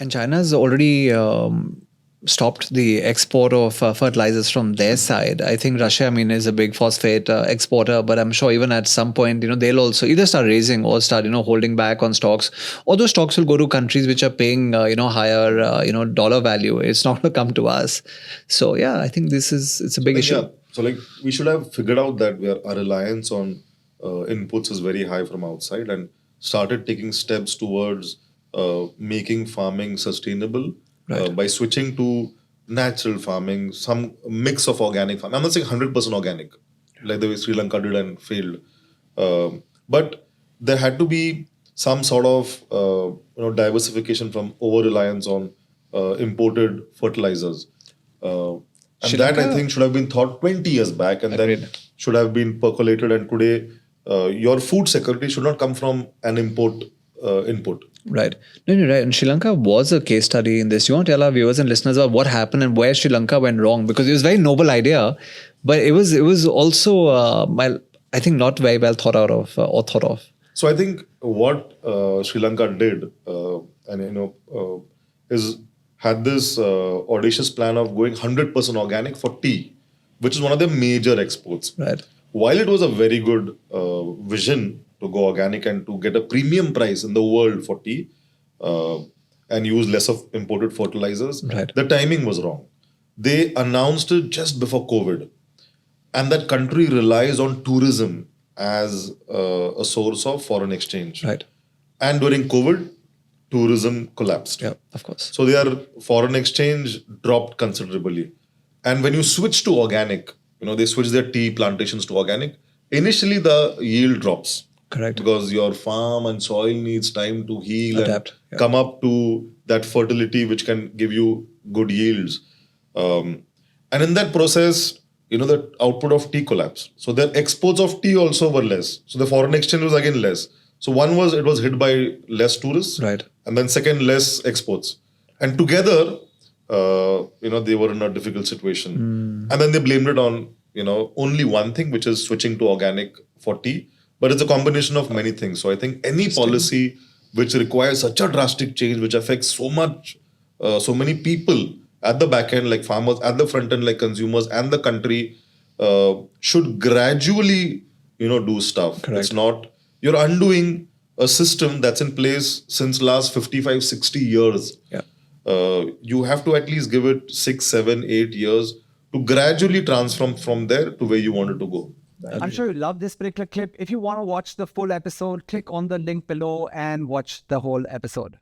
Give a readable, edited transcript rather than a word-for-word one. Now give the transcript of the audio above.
And China's already stopped the export of fertilizers from their side. I think Russia, I mean, is a big phosphate exporter, but I'm sure even at some point, they'll also either start raising or start, holding back on stocks. Or those stocks will go to countries which are paying, higher, dollar value. It's not going to come to us. So yeah, I think it's a big issue. Yeah, so like we should have figured out that our reliance on inputs is very high from outside and started taking steps towards making farming sustainable Right. by switching to natural farming, some mix of organic farming. I'm not saying 100% organic, like the way Sri Lanka did and failed. But there had to be some sort of diversification from over reliance on imported fertilizers. And Sri that I Lanka- think should have been thought 20 years back and Agreed. then should have been percolated. And today, your food security should not come from an input. Right. No, you're right. And Sri Lanka was a case study in this. You want to tell our viewers and listeners about what happened and where Sri Lanka went wrong? Because it was a very noble idea, but it was also, I think, not very well thought out of or thought of. So I think what Sri Lanka did, is had this audacious plan of going 100% organic for tea, which is one of their major exports. Right. While it was a very good vision to go organic and to get a premium price in the world for tea and use less of imported fertilizers, Right. the timing was wrong. They announced it just before COVID. And that country relies on tourism as a source of foreign exchange. Right. And during COVID, tourism collapsed. Yeah, of course. So their foreign exchange dropped considerably. And when you switch to organic, they switch their tea plantations to organic, initially the yield drops. Correct. Because your farm and soil needs time to heal Adapt, and yeah. come up to that fertility which can give you good yields. And in that process, the output of tea collapsed. So their exports of tea also were less. So the foreign exchange was again less. So one was it was hit by less tourists. Right. And then second, less exports. And together, they were in a difficult situation. And then they blamed it on, only one thing, which is switching to organic for tea. But it's a combination of many things. So I think any policy which requires such a drastic change, which affects so many people at the back end, like farmers, at the front end, like consumers, and the country, should gradually, do stuff. Correct. It's not, you're undoing a system that's in place since last 55, 60 years. Yeah. You have to at least give it 6, 7, 8 years to gradually transform from there to where you wanted to go. I'm sure you love this particular clip. If you want to watch the full episode, click on the link below and watch the whole episode.